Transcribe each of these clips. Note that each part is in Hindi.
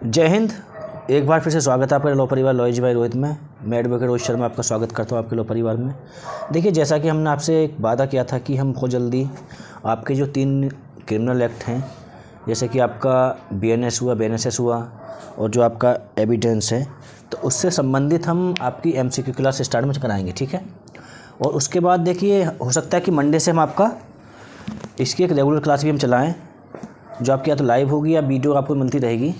जय हिंद। एक बार फिर से स्वागत है आपका लॉ परिवार लॉयज बाय रोहित में। मैं एडवोकेट रोहित शर्मा आपका स्वागत करता हूँ आपके लॉ परिवार में। देखिए, जैसा कि हमने आपसे एक वादा किया था कि हम बहुत जल्दी आपके जो 3 क्रिमिनल एक्ट हैं, जैसे कि आपका BNS हुआ, BNSS हुआ और जो आपका एविडेंस है, तो उससे संबंधित हम आपकी MCQ क्लास स्टार्ट में कराएँगे, ठीक है। और उसके बाद देखिए, हो सकता है कि मंडे से हम आपका इसकी एक रेगुलर क्लास भी हम चलाएँ, जो आपकी या तो लाइव होगी या वीडियो आपको मिलती रहेगी,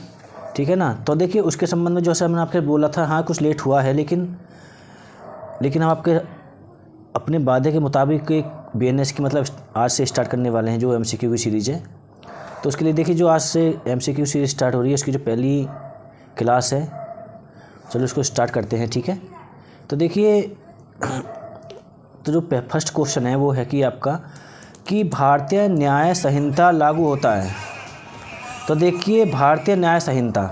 ठीक है ना। तो देखिए, उसके संबंध में जैसे मैंने आपके बोला था, हाँ कुछ लेट हुआ है, लेकिन हम आपके अपने वादे के मुताबिक एक BNS की मतलब आज से स्टार्ट करने वाले हैं, जो MCQ की सीरीज़ है। तो उसके लिए देखिए, जो आज से MCQ सीरीज़ स्टार्ट हो रही है, उसकी जो पहली क्लास है, चलो उसको स्टार्ट करते हैं, ठीक है। तो देखिए, तो जो फर्स्ट क्वेश्चन है वो है कि आपका कि भारतीय न्याय संहिता लागू होता है। तो देखिए, भारतीय न्याय संहिता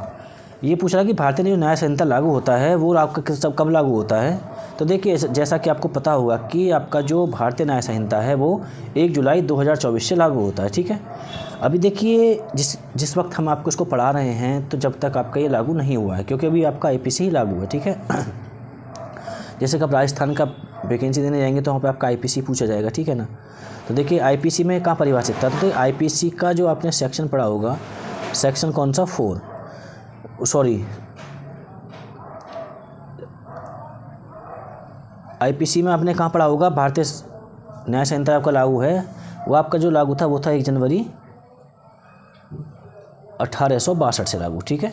ये पूछ रहा है कि भारतीय जो न्याय संहिता लागू होता है वो आपका कब लागू होता है। तो देखिए, जैसा कि आपको पता होगा कि आपका जो भारतीय न्याय संहिता है वो 1 जुलाई 2024 से लागू होता है, ठीक है। अभी देखिए, जिस वक्त हम आपको इसको पढ़ा रहे हैं, तो जब तक आपका ये लागू नहीं हुआ है, क्योंकि अभी आपका IPC ही लागू है, ठीक है। जैसे कि आप राजस्थान का वैकेंसी देने जाएंगे तो वहाँ पे आपका IPC पूछा जाएगा, ठीक है ना। तो देखिए, IPC में कहाँ परिभाषित था, तो IPC का जो आपने सेक्शन पढ़ा होगा, सेक्शन कौन सा 4, IPC में आपने कहाँ पढ़ा होगा, भारतीय न्याय संहिता आपका लागू है, वो आपका जो लागू था वो था 1 जनवरी 1862 से लागू, ठीक है।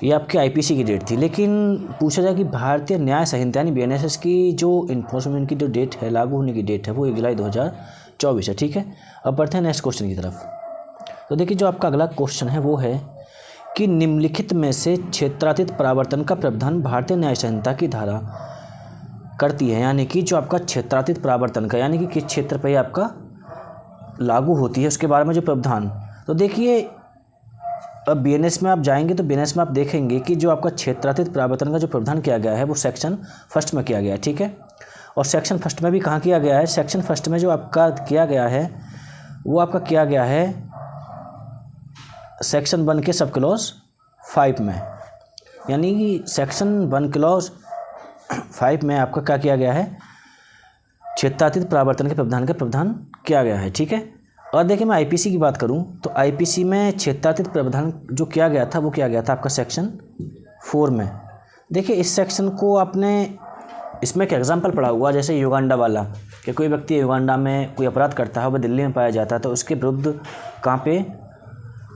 ये आपके IPC की डेट थी। लेकिन पूछा जाए कि भारतीय न्याय संहिता यानी BNSS की जो इन्फोर्समेंट की जो डेट है, लागू होने की डेट है, वो 1 जुलाई 2024 है, ठीक है। अब बढ़ते हैं नेक्स्ट क्वेश्चन की तरफ। तो देखिए, जो आपका अगला क्वेश्चन है वो है कि निम्नलिखित में से क्षेत्रातीत परावर्तन का प्रावधान भारतीय न्याय संहिता की धारा करती है, यानी कि जो आपका क्षेत्रातीत परावर्तन का, यानी कि किस क्षेत्र पर आपका लागू होती है, उसके बारे में जो प्रावधान। तो देखिए, अब BNS में आप जाएंगे तो BNS में आप देखेंगे कि जो आपका क्षेत्रातीत परावर्तन का जो प्रावधान किया गया है वो सेक्शन 1 में किया गया है, ठीक है। और सेक्शन 1 में भी कहाँ किया गया है, सेक्शन 1 में जो आपका किया गया है वो आपका किया गया है सेक्शन 1 के सब क्लॉज 5 में, यानी कि सेक्शन 1 क्लॉज 5 में आपका क्या किया गया है, क्षेत्रातीत परावर्तन के प्रावधान का प्रावधान किया गया है, ठीक है। और देखिए, मैं IPC की बात करूं तो IPC में क्षेत्रातीत प्रावधान जो किया गया था वो किया गया था आपका सेक्शन 4 में। देखिए, इस सेक्शन को आपने इसमें एक एग्जाम्पल पढ़ा हुआ, जैसे युगांडा वाला, कि कोई व्यक्ति युगांडा में कोई अपराध करता है, वह दिल्ली में पाया जाता है, तो उसके विरुद्ध कहाँ पे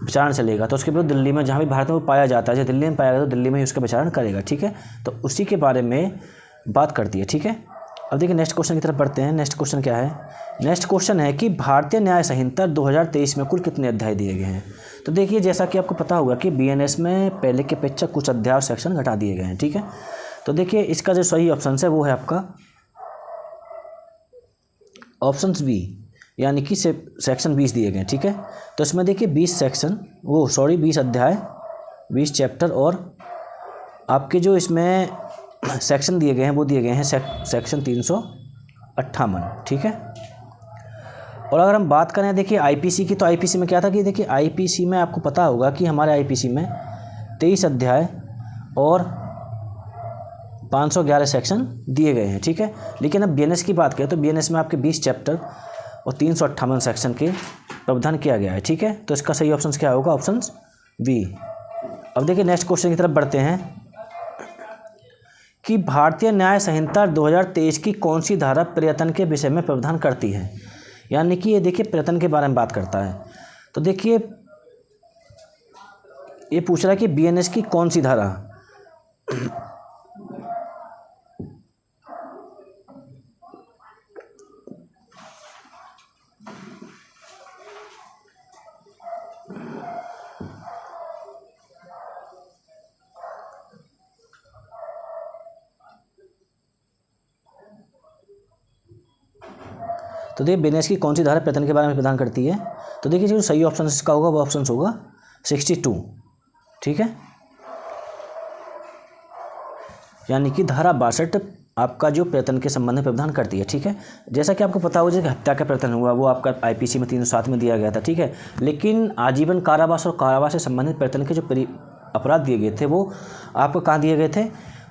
विचारण चलेगा, तो उसके विरुद्ध दिल्ली में, जहाँ भी भारत में वो पाया जाता है, जब दिल्ली में पाया गया तो दिल्ली में ही उसका विचारण करेगा, ठीक है। तो उसी के बारे में बात करती है, ठीक है। अब देखिए, नेक्स्ट क्वेश्चन की तरफ बढ़ते हैं। नेक्स्ट क्वेश्चन क्या है, नेक्स्ट क्वेश्चन है कि भारतीय न्याय संहिता 2023 में कुल कितने अध्याय दिए गए हैं। तो देखिए, जैसा कि आपको पता होगा कि BNS में पहले के अपेक्षा कुछ अध्याय और सेक्शन घटा दिए गए हैं, ठीक है। तो देखिए, इसका जो सही ऑप्शन है वो है आपका ऑप्शन B, यानी कि सेक्शन 20 दिए गए, ठीक है। तो इसमें देखिए 20 अध्याय, 20 चैप्टर, और आपके जो इसमें सेक्शन दिए गए हैं वो दिए गए हैं सेक्शन 358, ठीक है। और अगर हम बात करें देखिए IPC की, तो IPC में क्या था कि देखिए, IPC में आपको पता होगा कि हमारे IPC में 23 अध्याय और 511 सेक्शन दिए गए हैं, ठीक है। लेकिन अब BNS की बात करें तो BNS में आपके 20 चैप्टर और 358 सेक्शन के प्रावधान किया गया है, ठीक है। तो इसका सही ऑप्शन क्या होगा, ऑप्शन B। अब देखिए, नेक्स्ट क्वेश्चन की तरफ बढ़ते हैं कि भारतीय न्याय संहिता 2023 की कौन सी धारा पर्यटन के विषय में प्रावधान करती है, यानी कि ये देखिए पर्यटन के बारे में बात करता है। तो देखिए, ये पूछ रहा है कि BNS की कौन सी धारा। तो देखिए, BNS की कौन सी धारा पर्यटन के बारे में प्रदान करती है। तो देखिए, जो सही ऑप्शन इसका होगा वो ऑप्शन होगा 62, ठीक है, यानी कि धारा 62 आपका जो प्रयत्न के संबंध में प्रावधान करती है, ठीक है। जैसा कि आपको पता हो, जैसे हत्या का प्रयत्न हुआ वो आपका IPC में 307 में दिया गया था, ठीक है। लेकिन आजीवन कारावास और कारावास से संबंधित प्रयत्न के जो अपराध दिए गए थे वो आपको कहाँ दिए गए थे,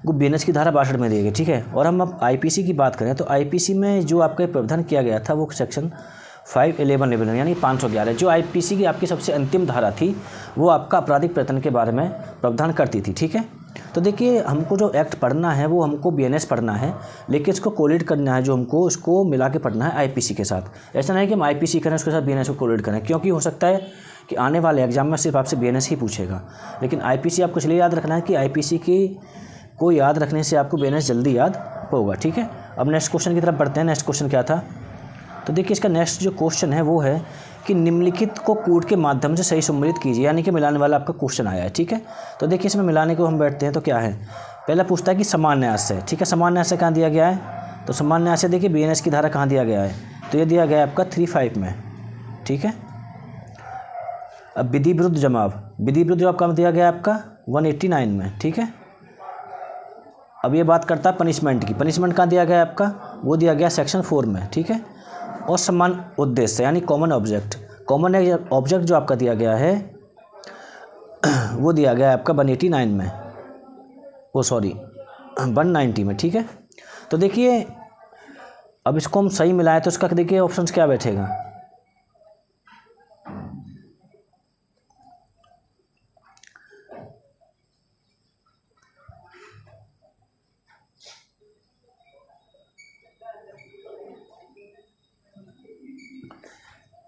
वो बीएनएस की धारा 62 में दिए गए, ठीक है। और हम अब आईपीसी की बात करें तो आईपीसी में जो आपका प्रावधान किया गया था वो सेक्शन 511 यानी 511, जो आईपीसी की आपकी सबसे अंतिम धारा थी वो आपका आपराधिक प्रयत्न के बारे में प्रावधान करती थी, ठीक है। तो देखिए हमको जो एक्ट पढ़ना है वो हमको बीएनएस पढ़ना है, लेकिन इसको कोलेट करना है, जो हमको इसको मिला के पढ़ना है आईपीसी के साथ। ऐसा नहीं कि हम आईपीसी करें उसके साथ बीएनएस को कोलेट करें, क्योंकि हो सकता है कि आने वाले एग्जाम में सिर्फ आपसे बीएनएस ही पूछेगा, लेकिन आईपीसी आपको इसलिए याद रखना है कि आईपीसी की को याद रखने से आपको बीएनएस जल्दी याद होगा, ठीक है। अब नेक्स्ट क्वेश्चन की तरफ बढ़ते हैं। नेक्स्ट क्वेश्चन क्या था, तो देखिए इसका नेक्स्ट जो क्वेश्चन है वो है कि निम्नलिखित को कूट के माध्यम से सही सम्मिलित कीजिए, यानी कि मिलाने वाला आपका क्वेश्चन आया है, ठीक है। तो देखिए इसमें मिलाने को हम बैठते हैं तो क्या है, पहला पूछता है कि समान न्याय से, ठीक है। समान न्याय से कहाँ दिया गया है, तो समान न्याय से देखिए बीएनएस की धारा कहाँ दिया गया है, तो ये दिया गया है आपका 35 में, ठीक है। अब विधि विरुद्ध जमाव, विधि विरुद्ध जमाव कहाँ दिया गया है आपका 189 में, ठीक है। अब ये बात करता है पनिशमेंट की, पनिशमेंट कहाँ दिया गया है आपका, वो दिया गया सेक्शन 4 में, ठीक है। और समान उद्देश्य यानी कॉमन ऑब्जेक्ट, कॉमन ऑब्जेक्ट जो आपका दिया गया है वो दिया गया है आपका 189 में, वो सॉरी 190 में, ठीक है। तो देखिए अब इसको हम सही मिलाएं तो इसका देखिए ऑप्शंस क्या बैठेगा,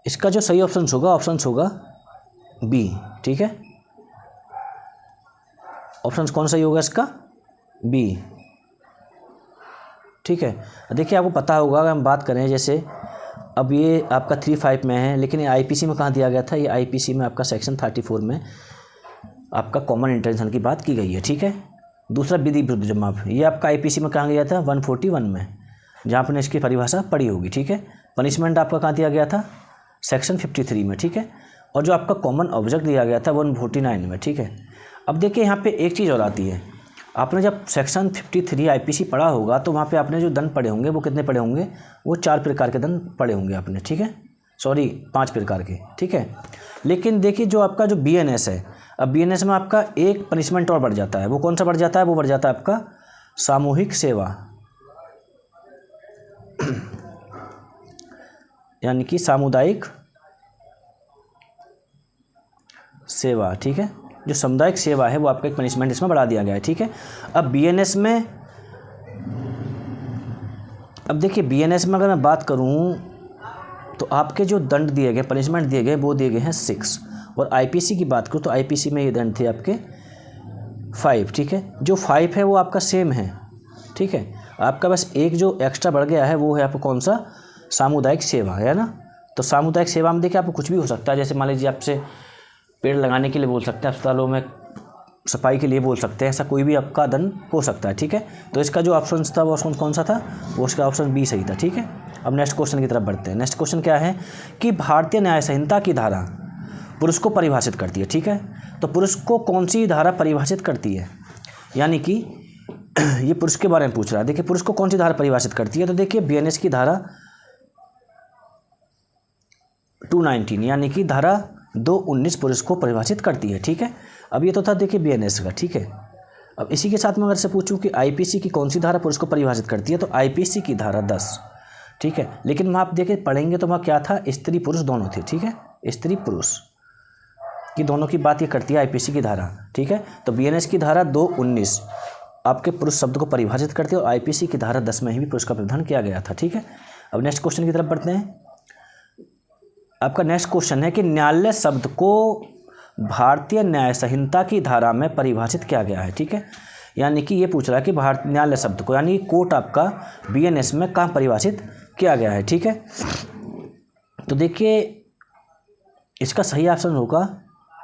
इसका जो सही ऑप्शन होगा बी, ठीक है। ऑप्शन कौन सही होगा इसका, बी, ठीक है। देखिए आपको पता होगा अगर हम बात करें जैसे अब ये आपका 35 में है, लेकिन ये आईपीसी में कहाँ दिया गया था, ये आईपीसी में आपका सेक्शन 34 में आपका कॉमन इंटेंशन की बात की गई है, ठीक है। दूसरा विधि विरुद्ध जमाव, ये आपका आईपीसी में कहाँ गया था 141 में, जहाँ आपने इसकी परिभाषा पढ़ी होगी, ठीक है। पनिशमेंट आपका कहाँ दिया गया था सेक्शन 53 में, ठीक है। और जो आपका कॉमन ऑब्जेक्ट दिया गया था 149 में, ठीक है। अब देखिए यहाँ पे एक चीज़ और आती है, आपने जब सेक्शन 53 आईपीसी पढ़ा होगा तो वहाँ पे आपने जो दंड पढ़े होंगे वो कितने पढ़े होंगे, वो 4 प्रकार के दंड पढ़े होंगे आपने, ठीक है, सॉरी 5 प्रकार के, ठीक है। लेकिन देखिए जो आपका जो बीएनएस है, अब बीएनएस में आपका एक पनिशमेंट और बढ़ जाता है, वो कौन सा बढ़ जाता है, वो बढ़ जाता है आपका सामूहिक सेवा यानी कि सामुदायिक सेवा, ठीक है। जो सामुदायिक सेवा है वो आपका एक पनिशमेंट इसमें बढ़ा दिया गया है, ठीक है। अब बीएनएस में, अब देखिए बीएनएस में अगर मैं बात करूं तो आपके जो दंड दिए गए, पनिशमेंट दिए गए, वो दिए गए हैं 6, और आईपीसी की बात करूं तो आईपीसी में ये दंड थे आपके 5, ठीक है। जो 5 है वो आपका सेम है, ठीक है। आपका बस एक जो एक्स्ट्रा बढ़ गया है वो है आपको कौन सा, सामुदायिक सेवा, है ना। तो सामुदायिक सेवा में देखिए आपको कुछ भी हो सकता है, जैसे मान लीजिए आपसे पेड़ लगाने के लिए बोल सकते हैं, अस्पतालों में सफाई के लिए बोल सकते हैं, ऐसा कोई भी आपका दंड हो सकता है, ठीक है। तो इसका जो ऑप्शन था वो ऑप्शन कौन सा था, वो उसका ऑप्शन बी सही था, ठीक है। अब नेक्स्ट क्वेश्चन की तरफ बढ़ते हैं। नेक्स्ट क्वेश्चन क्या है कि भारतीय न्याय संहिता की धारा पुरुष को परिभाषित करती है, ठीक है। तो पुरुष को कौन सी धारा परिभाषित करती है, यानी कि ये पुरुष के बारे में पूछ रहा है। देखिए पुरुष को कौन सी धारा परिभाषित करती है, तो देखिए बीएनएस की धारा 219 यानी कि धारा 219 पुरुष को परिभाषित करती है, ठीक है। अब ये तो था देखिए बीएनएस का, ठीक है। अब इसी के साथ में अगर से पूछूं कि आईपीसी की कौन सी धारा पुरुष को परिभाषित करती है, तो आईपीसी की धारा 10, ठीक है। लेकिन वहाँ आप देखिए पढ़ेंगे तो वहाँ क्या था, स्त्री पुरुष दोनों थे, ठीक है। स्त्री पुरुष की दोनों की बात ये करती है आईपीसी की धारा, ठीक है। तो बीएनएस की धारा 219 आपके पुरुष शब्द को परिभाषित करती है, और आईपीसी की धारा 10 में ही भी पुरुष का प्रावधान किया गया था, ठीक है। अब नेक्स्ट क्वेश्चन की तरफ बढ़ते हैं। आपका नेक्स्ट क्वेश्चन है कि न्यायालय शब्द को भारतीय न्याय संहिता की धारा में परिभाषित किया गया है, ठीक है। यानी कि ये पूछ रहा है कि भारतीय न्यायालय शब्द को यानी कोर्ट आपका बीएनएस में कहाँ परिभाषित किया गया है, ठीक है। तो देखिए इसका सही ऑप्शन होगा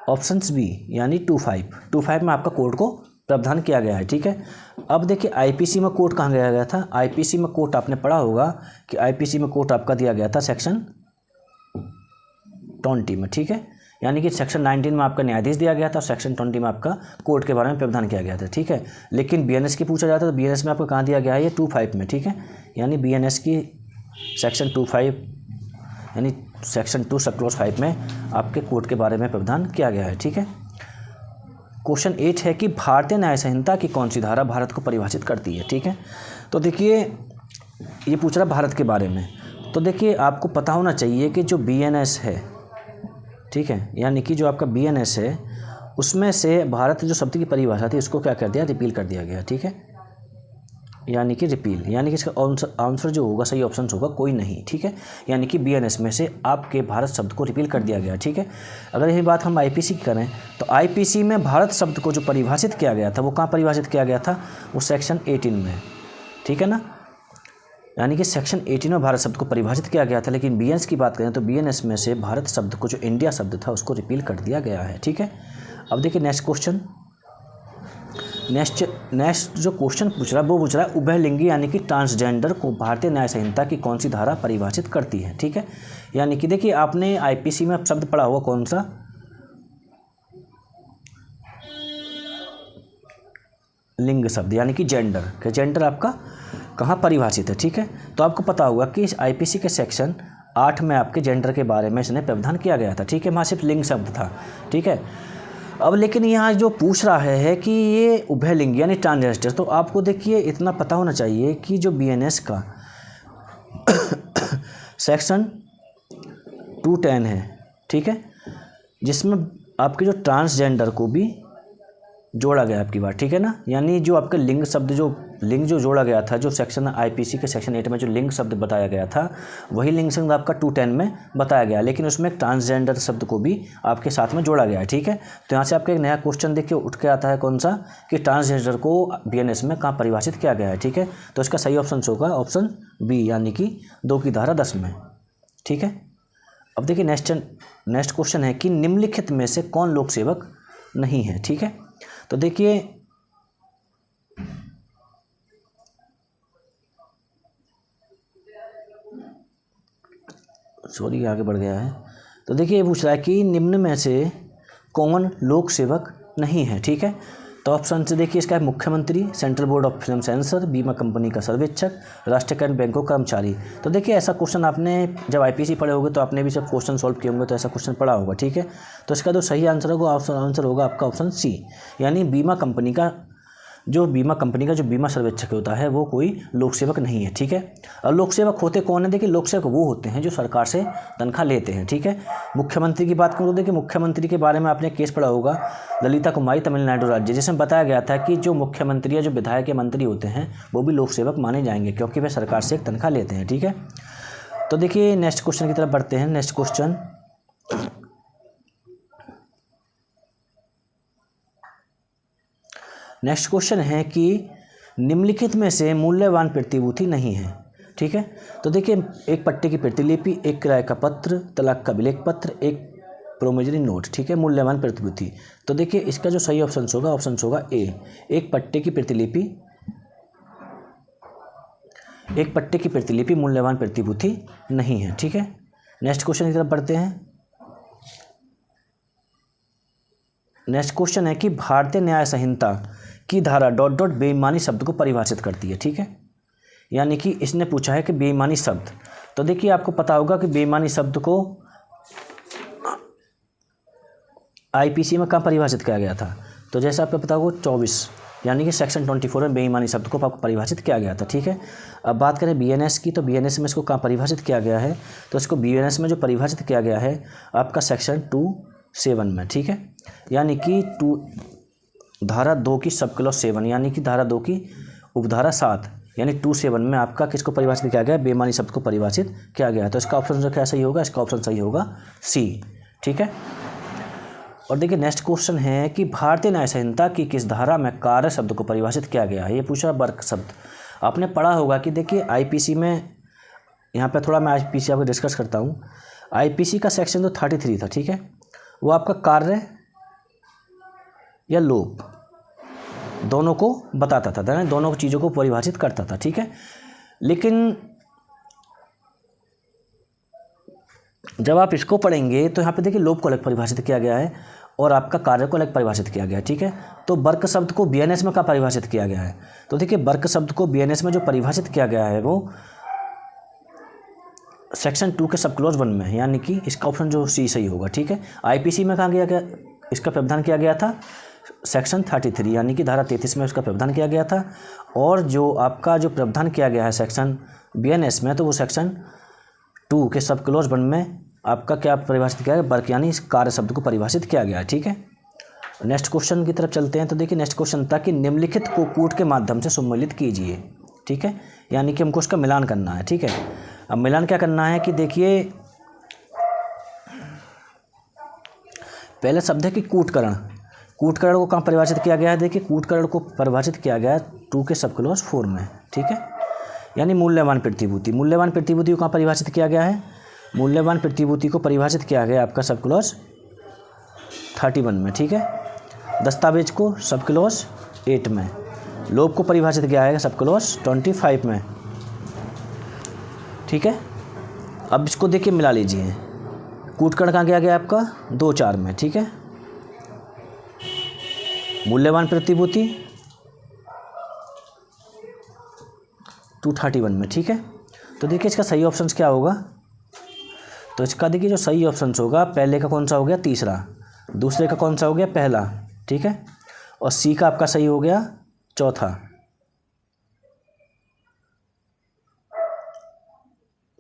ऑप्शन बी यानी 25 में आपका कोर्ट को प्रावधान किया गया है, ठीक है। अब देखिए आईपीसी में कोर्ट कहाँ गया था, आईपीसी में कोर्ट आपने पढ़ा होगा कि आईपीसी में कोर्ट आपका दिया गया था सेक्शन 20 में, ठीक है। यानी कि सेक्शन 19 में आपका न्यायाधीश दिया गया था, और सेक्शन 20 में आपका कोर्ट के बारे में प्रावधान किया गया था, ठीक है। लेकिन बीएनएस की पूछा जाता है तो बीएनएस में आपको कहाँ दिया गया है, ये 25 में, ठीक है। यानी बीएनएस की सेक्शन 25 यानी सेक्शन 2 सब क्लॉज 5 में आपके कोर्ट के बारे में प्रावधान किया गया है, ठीक है। क्वेश्चन 8 है कि भारतीय न्याय संहिता की कौन सी धारा भारत को परिभाषित करती है। ठीक है, तो देखिए ये पूछ रहा भारत के बारे में। तो देखिए आपको पता होना चाहिए कि जो BNS है, ठीक है, यानी कि जो आपका BNS है उसमें से भारत जो शब्द की परिभाषा थी उसको क्या कर दिया, रिपील कर दिया गया। ठीक है, यानी कि रिपील, यानी कि इसका आंसर जो होगा सही ऑप्शन होगा कोई नहीं। ठीक है, यानी कि BNS में से आपके भारत शब्द को रिपील कर दिया गया। ठीक है, अगर यही बात हम IPC की करें तो IPC में भारत शब्द को जो परिभाषित किया गया था वो कहाँ परिभाषित किया गया था, वो सेक्शन 18 में। ठीक है ना, यानी कि सेक्शन 18 में भारत शब्द को परिभाषित किया गया था। लेकिन BNS की बात करें तो BNS में से भारत शब्द को जो इंडिया शब्द था उसको रिपील कर दिया गया है। ठीक है, अब देखिए नेक्स्ट क्वेश्चन। नेक्स्ट जो क्वेश्चन पूछ रहा है वो पूछ रहा है उभयलिंगी यानी कि ट्रांसजेंडर को भारतीय न्याय संहिता की कौन सी धारा परिभाषित करती है। ठीक है, यानी कि देखिए आपने IPC में शब्द पढ़ा होगा कौन सा, लिंग शब्द, यानी कि जेंडर के जेंडर आपका कहाँ परिभाषित है। ठीक है, तो आपको पता होगा कि इस IPC के सेक्शन 8 में आपके जेंडर के बारे में इसने प्रावधान किया गया था। ठीक है, वहाँ सिर्फ लिंग शब्द था। ठीक है, अब लेकिन यहाँ जो पूछ रहा है कि ये उभयलिंगी यानी ट्रांसजेंडर, तो आपको देखिए इतना पता होना चाहिए कि जो BNS का सेक्शन 210 है, ठीक है, जिसमें आपके जो ट्रांसजेंडर को भी जोड़ा गया आपकी बात। ठीक है ना, यानी जो आपका लिंग शब्द जो जोड़ा गया था, जो सेक्शन IPC के सेक्शन 8 में जो लिंग शब्द बताया गया था वही लिंग शब्द आपका 210 में बताया गया, लेकिन उसमें ट्रांसजेंडर शब्द को भी आपके साथ में जोड़ा गया है। ठीक है, तो यहाँ से आपका एक नया क्वेश्चन देखिए उठ के आता है कौन सा, कि ट्रांसजेंडर को BNS में कहाँ परिभाषित किया गया है। ठीक है, तो इसका सही ऑप्शन होगा ऑप्शन B, यानी कि 2 की धारा 10 में। ठीक है, अब देखिए नेक्स्ट क्वेश्चन है कि निम्नलिखित में से कौन लोक सेवक नहीं है। ठीक है, तो देखिए सॉरी आगे बढ़ गया है। तो देखिए ये पूछ रहा है कि निम्न में से कौन लोक सेवक नहीं है। ठीक है, तो ऑप्शन से देखिए इसका है मुख्यमंत्री, central board of film sensor, बीमा कंपनी का सर्वेक्षक, राष्ट्रीयकरण बैंकों कर्मचारी। तो देखिए ऐसा क्वेश्चन आपने जब IPC पढ़े होंगे तो आपने भी सब क्वेश्चन सॉल्व किए होंगे, तो ऐसा क्वेश्चन पढ़ा होगा। ठीक है, तो इसका जो सही आंसर होगा आंसर होगा आपका ऑप्शन C, यानी बीमा कंपनी का जो बीमा सर्वेक्षक होता है वो कोई लोक सेवक नहीं है। ठीक है, और लोक सेवक होते कौन है, देखिए लोक सेवक वो होते हैं जो सरकार से तनख्वाह लेते हैं। ठीक है, मुख्यमंत्री की बात करूँ तो देखिए मुख्यमंत्री के बारे में आपने केस पढ़ा होगा, ललिता कुमारी तमिलनाडु राज्य, जिसमें बताया गया था कि जो मुख्यमंत्री या जो विधायक या मंत्री होते हैं वो भी लोक सेवक माने जाएंगे क्योंकि वे सरकार से एक तनख्वाह लेते हैं। ठीक है, तो देखिए नेक्स्ट क्वेश्चन की तरफ बढ़ते हैं। नेक्स्ट क्वेश्चन है कि निम्नलिखित में से मूल्यवान प्रतिभूति नहीं है। ठीक है, तो देखिए एक पट्टे की प्रतिलिपि, एक किराए का पत्र, तलाक का विलेख पत्र, एक प्रोमिजरी नोट। ठीक है, मूल्यवान प्रतिभूति। तो देखिए इसका जो सही ऑप्शन होगा A, एक पट्टे की प्रतिलिपि मूल्यवान प्रतिभूति नहीं है। ठीक है, नेक्स्ट क्वेश्चन की तरफ बढ़ते हैं। नेक्स्ट क्वेश्चन है कि भारतीय न्याय संहिता की धारा ... बेईमानी शब्द को परिभाषित करती है। ठीक है, यानी कि इसने पूछा है कि बेईमानी शब्द, तो देखिए आपको पता होगा कि बेईमानी शब्द को IPC में कहाँ परिभाषित किया गया था, तो जैसे आपको पता होगा 24 यानी कि सेक्शन 24 में बेईमानी शब्द को आपको परिभाषित किया गया था। ठीक है, अब बात करें BNS की, तो BNS में इसको कहाँ परिभाषित किया गया है, तो इसको BNS में जो परिभाषित किया गया है आपका सेक्शन 27 में। ठीक है, यानी कि धारा 2 की सब क्लॉज 7, यानी कि धारा 2 की उपधारा 7 यानी 27 में आपका किसको परिभाषित किया गया, बेईमानी शब्द को परिभाषित किया गया है। तो इसका ऑप्शन जो क्या सही होगा, इसका ऑप्शन सही होगा C। ठीक है, और देखिए नेक्स्ट क्वेश्चन है कि भारतीय न्याय संहिता की किस धारा में कार्य शब्द को परिभाषित किया गया है। ये पूछा वर्क शब्द, आपने पढ़ा होगा कि देखिए IPC में, यहाँ पे थोड़ा मैं IPC आपको डिस्कस करता हूँ। IPC का सेक्शन जो 33 था, ठीक है, वो आपका कार्य या लोप दोनों को बताता था, दोनों चीज़ों को परिभाषित करता था। ठीक है, लेकिन जब आप इसको पढ़ेंगे तो यहाँ पे देखिए लोप को अलग परिभाषित किया गया है और आपका कार्य को अलग परिभाषित किया गया है। ठीक है, तो वर्क शब्द को BNS में क्या परिभाषित किया गया है, तो देखिए वर्क शब्द को BNS में जो परिभाषित किया गया है वो सेक्शन 2 के सब क्लॉज 1 में, यानी कि इसका ऑप्शन जो C सही होगा। ठीक है, IPC में कहाँ गया इसका प्रावधान किया गया था सेक्शन 33 यानी कि धारा 33 में उसका प्रावधान किया गया था। और जो आपका जो प्रावधान किया गया है सेक्शन BNS में, तो वो सेक्शन 2 के सब क्लॉज 1 में आपका क्या परिभाषित किया गया, वर्क यानी कार्य शब्द को परिभाषित किया गया है। ठीक है, नेक्स्ट क्वेश्चन की तरफ चलते हैं। तो देखिए नेक्स्ट क्वेश्चन था कि निम्नलिखित को कूट के माध्यम से सम्मिलित कीजिए। ठीक है, यानी कि हमको उसका मिलान करना है। ठीक है, अब मिलान क्या करना है कि देखिए पहले शब्द है कि कूटकरण। कूटकरण को कहाँ परिभाषित किया गया है, देखिए कूटकरण को परिभाषित किया गया है 2 के सब क्लॉज 4 में। ठीक है, यानी मूल्यवान प्रतिभूति। मूल्यवान प्रतिभूति को कहाँ परिभाषित किया गया है, मूल्यवान प्रतिभूति को परिभाषित किया गया आपका सब क्लॉज 31 में। ठीक है, दस्तावेज को सब क्लॉज 8 में, लोभ को परिभाषित किया है सब क्लॉज 25 में। ठीक है, अब इसको देखिए मिला लीजिए। कूटकरण कहाँ किया गया आपका 2-4 में। ठीक है, मूल्यवान प्रतिभूति 231 में। ठीक है, तो देखिए इसका सही ऑप्शन क्या होगा, तो इसका देखिए जो सही ऑप्शन होगा, पहले का कौन सा हो गया, तीसरा, दूसरे का कौन सा हो गया, पहला। ठीक है, और सी का आपका सही हो गया चौथा।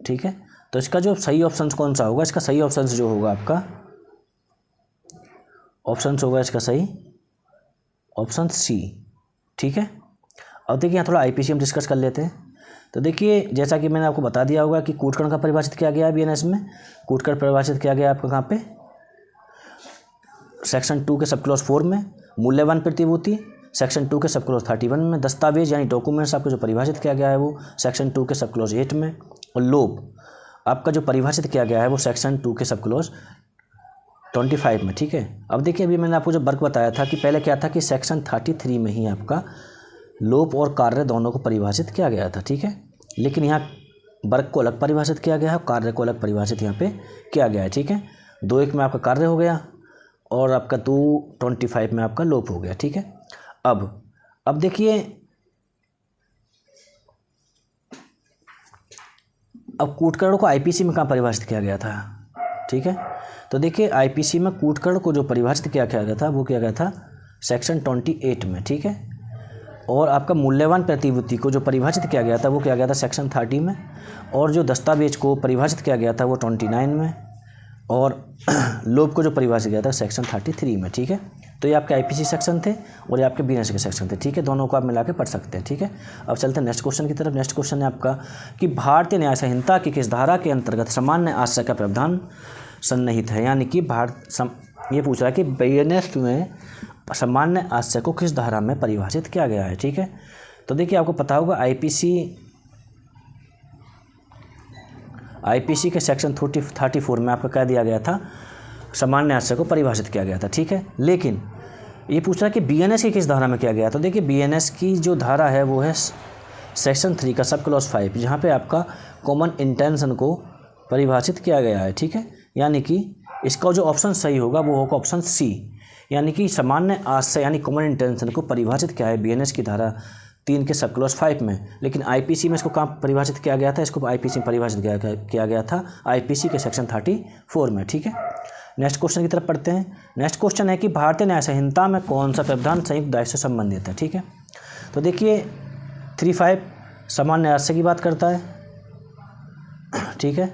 ठीक है, तो इसका जो सही ऑप्शन कौन सा होगा, इसका सही ऑप्शन जो होगा आपका ऑप्शन होगा इसका सही ऑप्शन सी। ठीक है, अब देखिए यहाँ थोड़ा IPC हम डिस्कस कर लेते हैं। तो देखिए जैसा कि मैंने आपको बता दिया होगा कि कूटकरण का परिभाषित किया गया है BNS में। कूटकरण परिभाषित किया गया आपका कहाँ पे, सेक्शन 2 के सब क्लॉज 4 में। मूल्यवान प्रतिभूति सेक्शन 2 के सब क्लॉज 31 में। दस्तावेज यानी डॉक्यूमेंट्स आपको जो परिभाषित किया गया है वो सेक्शन 2 के सब क्लॉज 8 में। और लोभ आपका जो परिभाषित किया गया है वो सेक्शन 2 के सब क्लॉज 25 में। ठीक है, अब देखिए अभी मैंने आपको जो वर्क बताया था कि पहले क्या था कि सेक्शन 33 में ही आपका लोभ और कार्य दोनों को परिभाषित किया गया था। ठीक है, लेकिन यहाँ वर्क को अलग परिभाषित किया गया है और कार्य को अलग परिभाषित यहाँ पे किया गया है। ठीक है, 2-1 में आपका कार्य हो गया और आपका 225 में आपका लोभ हो गया। ठीक है, अब देखिए अब कूटकरण को IPC में कहाँ परिभाषित किया गया था। ठीक है, तो देखिए IPC में कूटकरण को जो परिभाषित किया गया था वो किया गया था सेक्शन 28 में। ठीक है, और आपका मूल्यवान प्रतिभूति को जो परिभाषित किया गया था वो किया गया था सेक्शन 30 में। और जो दस्तावेज को परिभाषित किया गया था वो 29 में। और लोभ को जो परिभाषित किया था सेक्शन 33 में। ठीक है, तो ये आपके IPC सेक्शन थे और ये आपके BNS के सेक्शन थे। ठीक है, दोनों को आप मिला के पढ़ सकते हैं। ठीक है, अब चलते हैं नेक्स्ट क्वेश्चन की तरफ। नेक्स्ट क्वेश्चन है आपका कि भारतीय न्याय संहिता की किस धारा के अंतर्गत सामान्य आश्रय का प्रावधान सन्निहित है। यानी कि ये पूछ रहा है कि BNS में सामान्य आश्रय को किस धारा में परिभाषित किया गया है। ठीक है, तो देखिए आपको पता होगा IPC के सेक्शन 34 में आपका क्या दिया गया था, सामान्य आश्रय को परिभाषित किया गया था। ठीक है, लेकिन ये पूछ रहा है कि BNS की किस धारा में किया गया। तो देखिए BNS की जो धारा है वो है सेक्शन 3 का सब क्लॉज 5, जहाँ पे आपका कॉमन इंटेंशन को परिभाषित किया गया है। ठीक है, यानी कि इसका जो ऑप्शन सही होगा वो होगा ऑप्शन सी, यानी कि सामान्य आश्रय यानी कॉमन इंटेंशन को परिभाषित किया है BNS की धारा 3 के सब क्लॉज 5 में। लेकिन IPC में इसको कहाँ परिभाषित किया गया था, इसको IPC में परिभाषित किया गया था IPC के सेक्शन 34 में। ठीक है, नेक्स्ट क्वेश्चन की तरफ पढ़ते हैं। नेक्स्ट क्वेश्चन है कि भारतीय न्याय संहिता में कौन सा प्रावधान संयुक्त दायित्व से संबंधित है। ठीक है, तो देखिए 35 सामान्य आश्रय की बात करता है। ठीक है,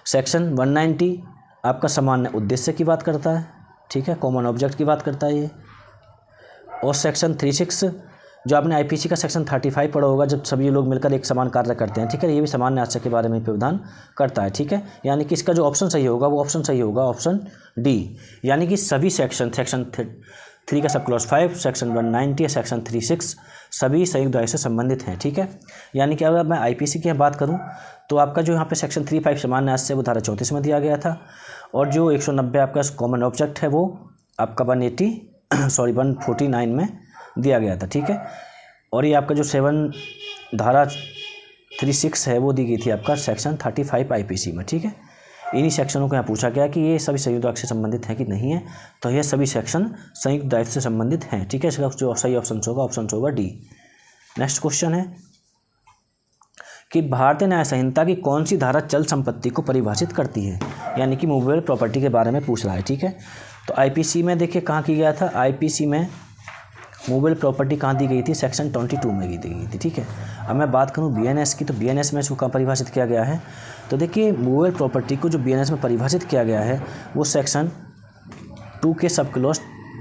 सेक्शन 190 आपका सामान्य उद्देश्य की बात करता है। ठीक है, कॉमन ऑब्जेक्ट की बात करता है ये। और सेक्शन 36 जो आपने IPC का सेक्शन 35 पढ़ा होगा, जब सभी लोग मिलकर एक समान कार्य करते हैं। ठीक है, ये भी सामान्य आश्रय के बारे में प्रावधान करता है। ठीक है, यानी कि इसका जो ऑप्शन सही होगा वो ऑप्शन सही होगा ऑप्शन डी, यानी कि सभी सेक्शन 3 का सब क्लॉज 5, सेक्शन 190 या सेक्शन 36 सभी संयुक्त दायित्व से संबंधित हैं। ठीक है, यानी कि अगर मैं IPC की बात करूं तो आपका जो यहाँ पे सेक्शन 35 सामान्य आश्रय वो धारा 34 में दिया गया था। और जो 190 आपका कॉमन ऑब्जेक्ट है वो आपका 149 में दिया गया था। ठीक है, और ये आपका जो 7 धारा 36 है वो दी गई थी आपका सेक्शन 35 IPC में। ठीक है, इन्हीं सेक्शनों को यहाँ पूछा गया कि ये सभी संयुक्त दायित्व से संबंधित हैं कि नहीं है, तो ये सभी सेक्शन संयुक्त दायित्व से संबंधित हैं। ठीक है, इसका जो सही ऑप्शन होगा डी। नेक्स्ट क्वेश्चन है कि भारतीय न्याय संहिता की कौन सी धारा चल संपत्ति को परिभाषित करती है, यानी कि मूवेबल प्रॉपर्टी के बारे में पूछ रहा है। ठीक है, तो आईपीसी में देखिए कहाँ की गया था, आईपीसी में मूवेबल प्रॉपर्टी कहाँ दी गई थी, सेक्शन 22 में दी गई थी। ठीक है, अब मैं बात करूँ बीएनएस की, तो बीएनएस में इसको कहाँ परिभाषित किया गया है, तो देखिए मूवेबल प्रॉपर्टी को जो बीएनएस में परिभाषित किया गया है वो सेक्शन 2 के सब क्लॉज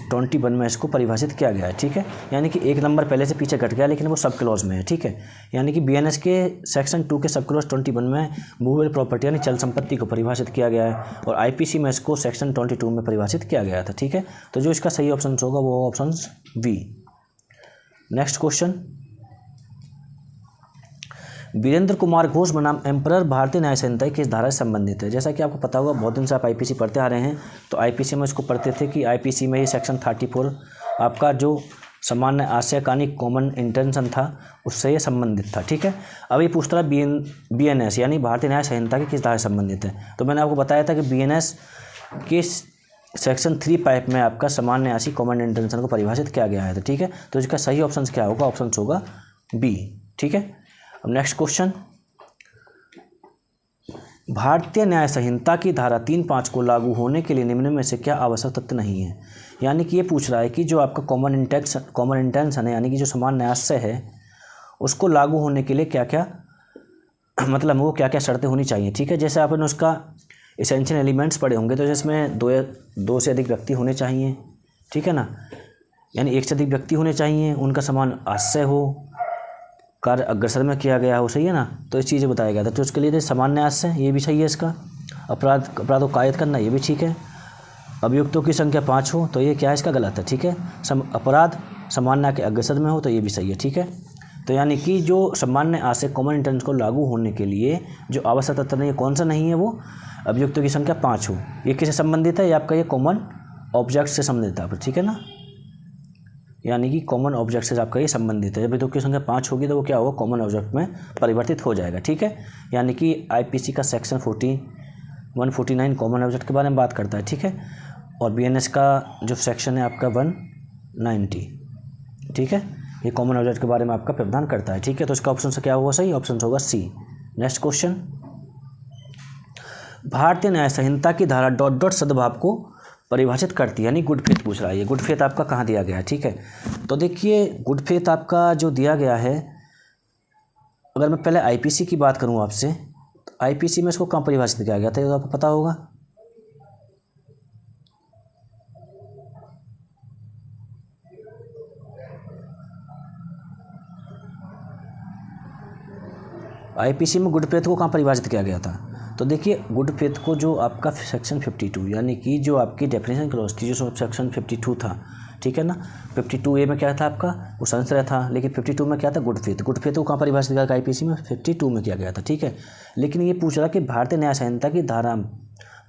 21 में इसको परिभाषित किया गया है। ठीक है, यानी कि एक नंबर पहले से पीछे घट गया लेकिन वो सब क्लॉज में है। ठीक है, यानी कि बीएनएस के सेक्शन 2 के सब क्लॉज 21 में मूवेबल प्रॉपर्टी यानी चल संपत्ति को परिभाषित किया गया है और आईपीसी में इसको सेक्शन 22 में परिभाषित किया गया था। ठीक है, तो जो इसका सही ऑप्शन होगा वो option B. Next question, Virendra Kumar Ghosh बनाम एम्परर भारतीय न्याय संहिता किस धारा से संबंधित है। जैसा कि आपको पता होगा, बहुत दिन से आप आईपीसी पढ़ते आ रहे हैं, तो आईपीसी में इसको पढ़ते थे कि आईपीसी में ये सेक्शन 34 आपका जो सामान्य आशय का कॉमन इंटेंशन था उससे ये संबंधित था। ठीक है, अब ये पूछता है बीएनएस यानी भारतीय न्याय संहिता की किस धारा से संबंधित है, तो मैंने आपको बताया था कि बीएनएस के सेक्शन 3 में आपका सामान्य आशय कॉमन इंटेंशन को परिभाषित किया गया है। तो ठीक है, तो इसका सही ऑप्शन क्या होगा, ऑप्शन होगा बी। ठीक है, अब नेक्स्ट क्वेश्चन, भारतीय न्याय संहिता की धारा 3(5) को लागू होने के लिए निम्न में से क्या आवश्यक तथ्य नहीं है। यानी कि ये पूछ रहा है कि जो आपका कॉमन इंटेंशन है यानी कि जो सामान्य आशय है उसको लागू होने के लिए क्या क्या मतलब वो क्या क्या शर्तें होनी चाहिए। ठीक है, जैसे आपने उसका एसेंशियल एलिमेंट्स पढ़े होंगे, तो जिसमें दो से अधिक व्यक्ति होने चाहिए। ठीक है ना, यानी एक से अधिक व्यक्ति होने चाहिए, उनका समान आशय हो, कार्य अग्रसर में किया गया हो। सही है ना, तो इस चीज़ें बताया गया था। तो उसके लिए सामान्य आशय ये भी सही है इसका, अपराधों का आयत करना ये भी ठीक है, अभियुक्तों की संख्या 5 हो तो ये क्या है इसका गलत है। ठीक है, अपराध सामान्य के अग्रसर में हो तो ये भी सही है। ठीक है, तो यानी कि जो सामान्य आशय कॉमन इंटेंशन को लागू होने के लिए जो आवश्यक तथ्य नहीं है, कौन सा नहीं है, वो अभियुक्तों की संख्या 5 हो। ये किससे संबंधित है, ये आपका ये कॉमन ऑब्जेक्ट से संबंधित है। ठीक है ना, यानी कि कॉमन ऑब्जेक्ट से आपका ये संबंधित है। जब अभियुक्तों की संख्या 5 होगी तो वो क्या होगा, कॉमन ऑब्जेक्ट में परिवर्तित हो जाएगा। ठीक है, यानी कि आईपीसी का सेक्शन 149 कॉमन ऑब्जेक्ट के बारे में बात करता है। ठीक है, और बीएनएस का जो सेक्शन है आपका 190, ठीक है, ये कॉमन ऑब्जेक्ट के बारे में आपका प्रावधान करता है। ठीक है, तो इसका ऑप्शन से क्या होगा, सही ऑप्शन होगा सी। नेक्स्ट क्वेश्चन, भारतीय न्याय संहिता की धारा ... सद्भाव को परिभाषित करती है, यानी गुड फेथ पूछ रहा है। ये गुड फेथ आपका कहाँ दिया गया है। ठीक है, तो देखिए गुड फेथ आपका जो दिया गया है, अगर मैं पहले आईपीसी की बात करूँ आपसे, तो आईपीसी में इसको कहाँ परिभाषित किया गया था, ये तो आपको पता होगा। आईपीसी में गुड फेथ को कहाँ परिभाषित किया गया था, तो देखिए गुड फेथ को जो आपका सेक्शन 52 यानी कि जो आपकी डेफिनेशन क्लॉज थी, जो सेक्शन 52 था, ठीक है ना, 52A में क्या था आपका, वो संशय था, लेकिन 52 में क्या था, गुड फेथ को कहाँ परिभाषित किया था, आईपीसी में 52 में किया गया था। ठीक है, लेकिन ये पूछ रहा कि भारतीय न्याय संहिता की धारा ...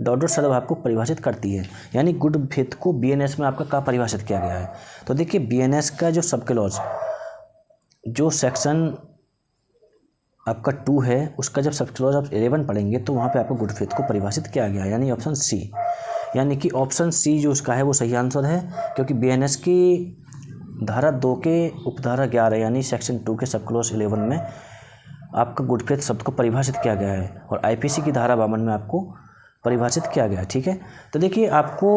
सद्भाव को परिभाषित करती है, यानी गुड फेथ को बीएनएस में आपका कहाँ परिभाषित किया गया है। तो देखिए बीएनएस का जो सब क्लॉज जो सेक्शन आपका 2 है, उसका जब सब क्लॉज आप 11 पढ़ेंगे तो वहाँ पे आपको गुड फेथ को परिभाषित किया गया है, यानी ऑप्शन सी। यानी कि ऑप्शन सी जो उसका है वो सही आंसर है, क्योंकि बीएनएस की धारा 2 के उपधारा 11 यानी सेक्शन 2 के सब क्लॉज 11 में आपका गुड फेथ शब्द को परिभाषित किया गया है और आईपीसी की धारा 52 में आपको परिभाषित किया गया है। ठीक है, तो देखिए आपको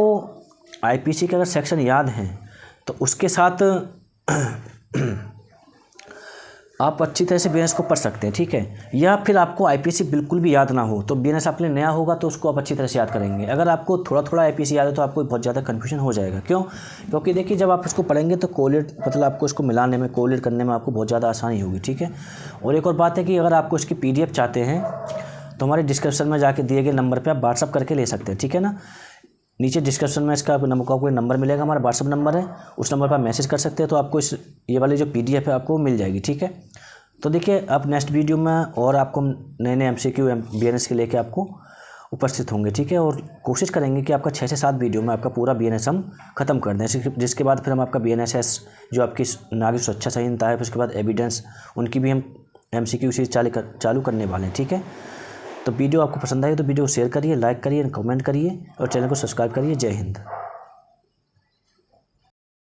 आईपीसी के अगर सेक्शन याद हैं तो उसके साथ आप अच्छी तरह से बीएनएस को पढ़ सकते हैं। ठीक है, या फिर आपको आईपीसी बिल्कुल भी याद ना हो तो बीएनएस आपके लिए नया होगा तो उसको आप अच्छी तरह से याद करेंगे। अगर आपको थोड़ा थोड़ा आईपीसी याद है तो आपको बहुत ज़्यादा कन्फ्यूजन हो जाएगा। क्यों, क्योंकि देखिए जब आप इसको पढ़ेंगे तो कोलेट मतलब आपको इसको मिलाने में, कोलेट करने में आपको बहुत ज़्यादा आसानी होगी। ठीक है, और एक और बात है कि अगर आपको इसकी PDF चाहते हैं तो हमारे डिस्क्रिप्शन में जाके दिए गए नंबर पर आप व्हाट्सअप करके ले सकते हैं। ठीक है ना, नीचे डिस्क्रिप्शन में इसका आपको नंबर मिलेगा, हमारा व्हाट्सअप नंबर है, उस नंबर पर मैसेज कर सकते हैं तो आपको ये वाली जो PDF है आपको मिल जाएगी। ठीक है, तो देखिए अब नेक्स्ट वीडियो में और आपको नए नए MCQ बीएनएस के लेके आपको उपस्थित होंगे। ठीक है, और कोशिश करेंगे कि आपका 6 से 7 वीडियो में आपका पूरा बीएनएस हम खत्म कर दें, जिसके बाद फिर हम आपका BNSS जो आपकी नागरिक सुरक्षा संहिता है, फिर उसके बाद एविडेंस, उनकी भी हम MCQ सीरीज चालू करने वाले हैं। ठीक है, तो वीडियो आपको पसंद आई तो वीडियो को शेयर करिए, लाइक करिए, कमेंट करिए और चैनल को सब्सक्राइब करिए। जय हिंद।